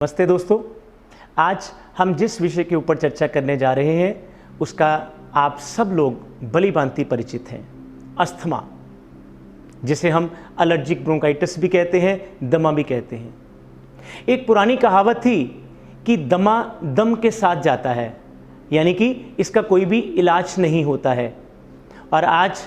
नमस्ते दोस्तों, आज हम जिस विषय के ऊपर चर्चा करने जा रहे हैं उसका आप सब लोग भली भांति परिचित हैं। अस्थमा, जिसे हम एलर्जिक ब्रोंकाइटिस भी कहते हैं, दमा भी कहते हैं। एक पुरानी कहावत थी कि दमा दम के साथ जाता है, यानी कि इसका कोई भी इलाज नहीं होता है। और आज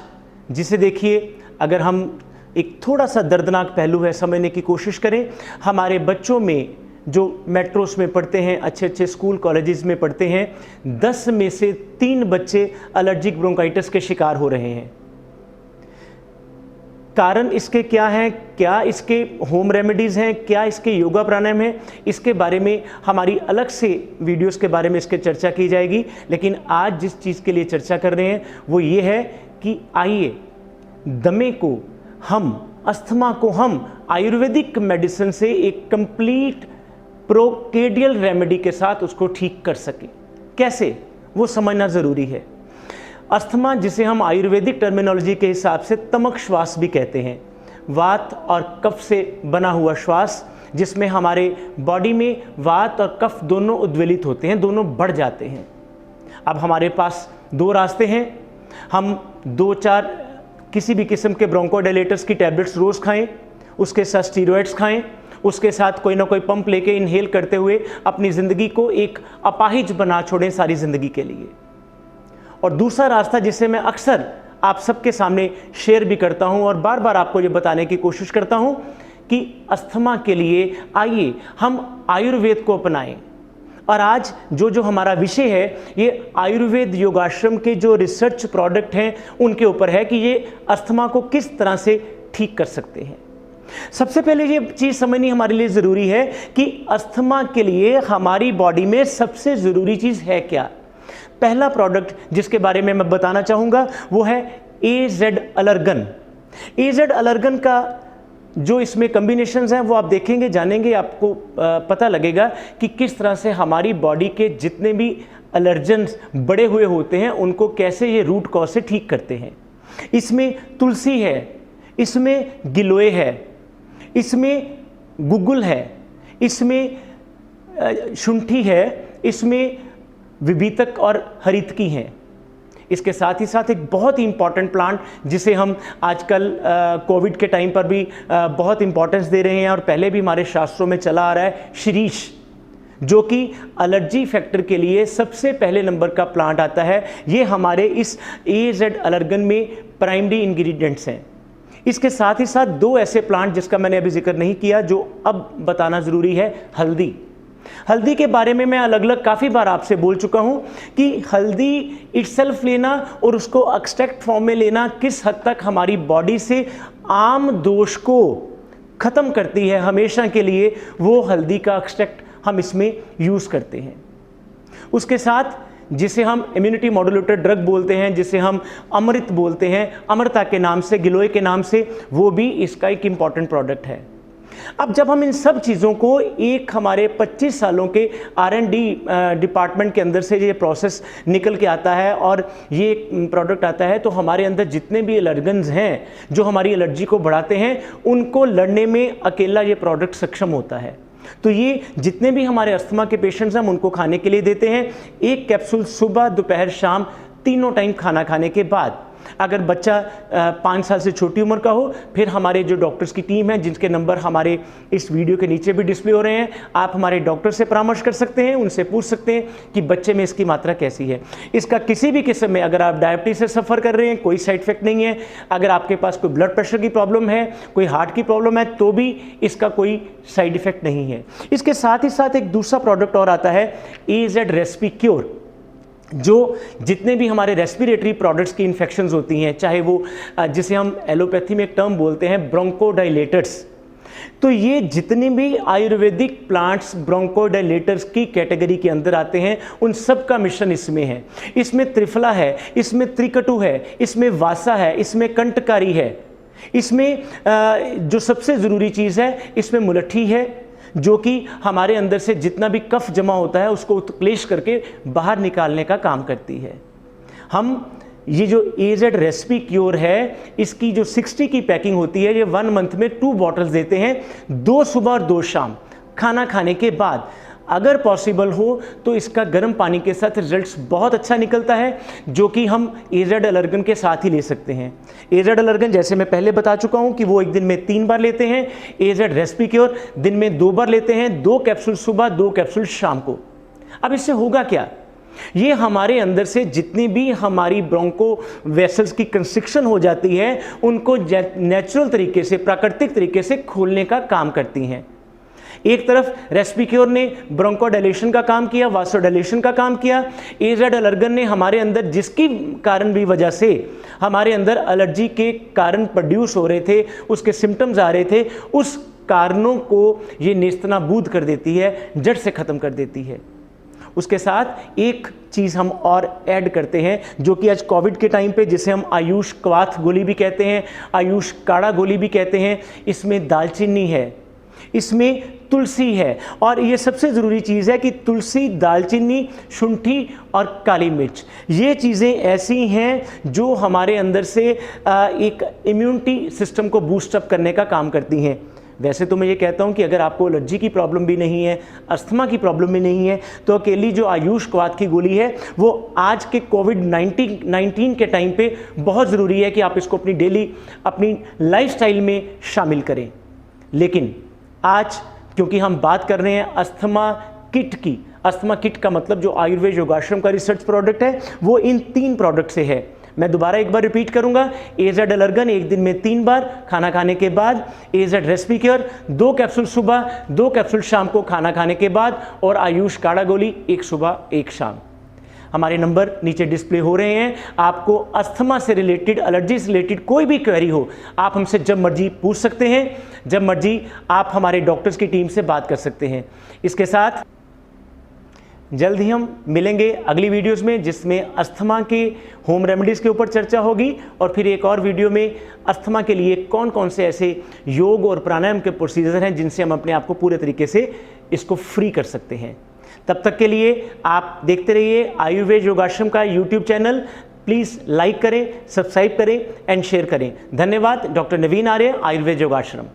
जिसे देखिए, अगर हम एक थोड़ा सा दर्दनाक पहलू है समझने की कोशिश करें, हमारे बच्चों में जो मेट्रोस में पढ़ते हैं, अच्छे अच्छे स्कूल कॉलेजेस में पढ़ते हैं, 10 में से 3 बच्चे एलर्जिक ब्रोंकाइटिस के शिकार हो रहे हैं। कारण इसके क्या हैं, क्या इसके होम रेमेडीज़ हैं, क्या इसके योगा प्राणायाम हैं, इसके बारे में हमारी अलग से वीडियोस के बारे में इसके चर्चा की जाएगी। लेकिन आज जिस चीज़ के लिए चर्चा कर रहे हैं वो ये है कि आइए दमे को अस्थमा को हम आयुर्वेदिक मेडिसिन से एक कंप्लीट प्रोकेडियल रेमेडी के साथ उसको ठीक कर सकें। कैसे, वो समझना ज़रूरी है। अस्थमा, जिसे हम आयुर्वेदिक टर्मिनोलॉजी के हिसाब से तमक श्वास भी कहते हैं, वात और कफ से बना हुआ श्वास, जिसमें हमारे बॉडी में वात और कफ दोनों उद्वेलित होते हैं, दोनों बढ़ जाते हैं। अब हमारे पास 2 रास्ते हैं। हम 2-4 किसी भी किस्म के ब्रोंकोडायलेटर्स की टैबलेट्स रोज़ खाएं, उसके साथ स्टीरॉयड्स खाएं, उसके साथ कोई ना कोई पंप लेके इनहेल करते हुए अपनी ज़िंदगी को एक अपाहिज बना छोड़ें सारी ज़िंदगी के लिए। और दूसरा रास्ता, जिसे मैं अक्सर आप सबके सामने शेयर भी करता हूं और बार बार आपको ये बताने की कोशिश करता हूं कि अस्थमा के लिए आइए हम आयुर्वेद को अपनाएं। और आज जो हमारा विषय है, ये आयुर्वेद योगाश्रम के जो रिसर्च प्रोडक्ट हैं उनके ऊपर है कि ये अस्थमा को किस तरह से ठीक कर सकते हैं। सबसे पहले ये चीज़ समझनी हमारे लिए ज़रूरी है कि अस्थमा के लिए हमारी बॉडी में सबसे ज़रूरी चीज़ है क्या। पहला प्रोडक्ट जिसके बारे में मैं बताना चाहूँगा वो है AZ अलर्गन। AZ अलर्गन का जो इसमें कॉम्बिनेशंस हैं वो आप देखेंगे, जानेंगे, आपको पता लगेगा कि किस तरह से हमारी बॉडी के जितने भी एलर्जेंस बढ़े हुए होते हैं उनको कैसे ये रूट कॉज से ठीक करते हैं। इसमें तुलसी है, इसमें गिलोय है, इसमें गुग्गुल है, इसमें शुंठी है, इसमें विभीतक और हरितकी हैं। इसके साथ ही साथ एक बहुत ही इंपॉर्टेंट प्लांट जिसे हम आजकल कोविड के टाइम पर भी बहुत इंपॉर्टेंस दे रहे हैं और पहले भी हमारे शास्त्रों में चला आ रहा है, शिरीष, जो कि एलर्जी फैक्टर के लिए सबसे पहले नंबर का प्लांट आता है। ये हमारे इस AZ अलर्गन में प्राइमरी इंग्रेडिएंट्स हैं। इसके साथ ही साथ 2 ऐसे प्लांट जिसका मैंने अभी जिक्र नहीं किया, जो अब बताना ज़रूरी है। हल्दी के बारे में मैं अलग अलग काफ़ी बार आपसे बोल चुका हूं कि हल्दी इटसेल्फ लेना और उसको एक्सट्रैक्ट फॉर्म में लेना किस हद तक हमारी बॉडी से आम दोष को ख़त्म करती है हमेशा के लिए, वो हल्दी का एक्सट्रैक्ट हम इसमें यूज़ करते हैं। उसके साथ जिसे हम इम्यूनिटी मॉड्यूलेटर ड्रग बोलते हैं, जिसे हम अमृत बोलते हैं, अमृता के नाम से, गिलोय के नाम से, वो भी इसका एक इम्पॉर्टेंट प्रोडक्ट है। अब जब हम इन सब चीज़ों को एक हमारे 25 सालों के R&D डिपार्टमेंट के अंदर से ये प्रोसेस निकल के आता है और ये प्रोडक्ट आता है, तो हमारे अंदर जितने भी एलर्जेंस हैं जो हमारी एलर्जी को बढ़ाते हैं, उनको लड़ने में अकेला ये प्रोडक्ट सक्षम होता है। तो ये जितने भी हमारे अस्थमा के पेशेंट्स हैं हम उनको खाने के लिए देते हैं। 1 कैप्सूल सुबह, दोपहर, शाम, तीनों टाइम खाना खाने के बाद। अगर बच्चा 5 साल से छोटी उम्र का हो, फिर हमारे जो डॉक्टर्स की टीम है, जिनके नंबर हमारे इस वीडियो के नीचे भी डिस्प्ले हो रहे हैं, आप हमारे डॉक्टर से परामर्श कर सकते हैं, उनसे पूछ सकते हैं कि बच्चे में इसकी मात्रा कैसी है। इसका किसी भी किस्म में, अगर आप डायबिटीज से सफ़र कर रहे हैं, कोई साइड इफेक्ट नहीं है। अगर आपके पास कोई ब्लड प्रेशर की प्रॉब्लम है, कोई हार्ट की प्रॉब्लम है, तो भी इसका कोई साइड इफेक्ट नहीं है। इसके साथ ही साथ एक दूसरा प्रोडक्ट और आता है, AZ रेस्पिक्योर, जो जितने भी हमारे रेस्पिरेटरी प्रोडक्ट्स की इन्फेक्शंस होती हैं, चाहे वो जिसे हम एलोपैथी में एक टर्म बोलते हैं ब्रोंकोडायलेटर्स, तो ये जितने भी आयुर्वेदिक प्लांट्स ब्रोंकोडायलेटर्स की कैटेगरी के अंदर आते हैं, उन सब का मिश्रण इसमें है। इसमें त्रिफला है, इसमें त्रिकटु है, इसमें वासा है, इसमें कंटकारी है, इसमें जो सबसे ज़रूरी चीज़ है, इसमें मुलट्ठी है, जो कि हमारे अंदर से जितना भी कफ जमा होता है उसको उत्क्लेश करके बाहर निकालने का काम करती है। हम ये जो AZ रेस्पिक्योर है, इसकी जो 60 की पैकिंग होती है, ये 1 मंथ में 2 बॉटल्स देते हैं, 2 सुबह और 2 शाम। खाना खाने के बाद। अगर पॉसिबल हो तो इसका गर्म पानी के साथ रिजल्ट्स बहुत अच्छा निकलता है, जो कि हम एजेड एलर्गन के साथ ही ले सकते हैं। एजेड एलर्गन जैसे मैं पहले बता चुका हूं कि वो एक दिन में 3 बार लेते हैं। एजेड रेस्पिक्योर दिन में 2 बार लेते हैं, 2 कैप्सूल सुबह, 2 कैप्सूल शाम को। अब इससे होगा क्या? ये हमारे अंदर से जितनी भी हमारी ब्रोंको वेसल्स की कंस्ट्रिक्शन हो जाती है उनको नेचुरल तरीके से, प्राकृतिक तरीके से खोलने का काम करती हैं। एक तरफ रेस्पिक्योर ने ब्रोंकोडाइलेशन का काम किया, वासोडाइलेशन का काम किया। एजेड एलर्गन ने हमारे अंदर जिसकी कारण भी वजह से हमारे अंदर एलर्जी के कारण प्रोड्यूस हो रहे थे, उसके सिम्टम्स आ रहे थे, उस कारणों को ये नेस्तनाबूद कर देती है, जड़ से ख़त्म कर देती है। उसके साथ एक चीज़ हम और ऐड करते हैं, जो कि आज कोविड के टाइम पे जिसे हम आयुष क्वाथ गोली भी कहते हैं, आयुष काढ़ा गोली भी कहते हैं। इसमें दालचीनी है, इसमें तुलसी है, और ये सबसे ज़रूरी चीज़ है कि तुलसी, दालचीनी, शुंठी और काली मिर्च, ये चीज़ें ऐसी हैं जो हमारे अंदर से एक इम्यूनिटी सिस्टम को बूस्टअप करने का काम करती हैं। वैसे तो मैं ये कहता हूँ कि अगर आपको एलर्जी की प्रॉब्लम भी नहीं है, अस्थमा की प्रॉब्लम भी नहीं है, तो अकेली जो आयुष क्वाथ की गोली है वो आज के कोविड-19 के टाइम पे बहुत ज़रूरी है कि आप इसको अपनी डेली, अपनी लाइफस्टाइल में शामिल करें। लेकिन आज क्योंकि हम बात कर रहे हैं अस्थमा किट की, अस्थमा किट का मतलब जो आयुर्वेद योगाश्रम का रिसर्च प्रोडक्ट है वो इन 3 प्रोडक्ट से है। मैं दोबारा एक बार रिपीट करूंगा, एजेड एलर्गन एक दिन में 3 बार खाना खाने के बाद, एजेड रेस्पिक्योर 2 कैप्सूल सुबह, 2 कैप्सूल शाम को खाना खाने के बाद, और आयुष काढ़ा गोली 1 सुबह 1 शाम। हमारे नंबर नीचे डिस्प्ले हो रहे हैं। आपको अस्थमा से रिलेटेड, एलर्जी से रिलेटेड कोई भी क्वेरी हो, आप हमसे जब मर्जी पूछ सकते हैं, जब मर्जी आप हमारे डॉक्टर्स की टीम से बात कर सकते हैं। इसके साथ जल्द ही हम मिलेंगे अगली वीडियोस में, जिसमें अस्थमा के होम रेमेडीज़ के ऊपर चर्चा होगी, और फिर एक और वीडियो में अस्थमा के लिए कौन कौन से ऐसे योग और प्राणायाम के प्रोसीजर हैं जिनसे हम अपने आप को पूरे तरीके से इसको फ्री कर सकते हैं। तब तक के लिए आप देखते रहिए आयुर्वेद योगाश्रम का यूट्यूब चैनल। प्लीज़ लाइक करें, सब्सक्राइब करें एंड शेयर करें। धन्यवाद। डॉक्टर नवीन आर्य, आयुर्वेद योगाश्रम।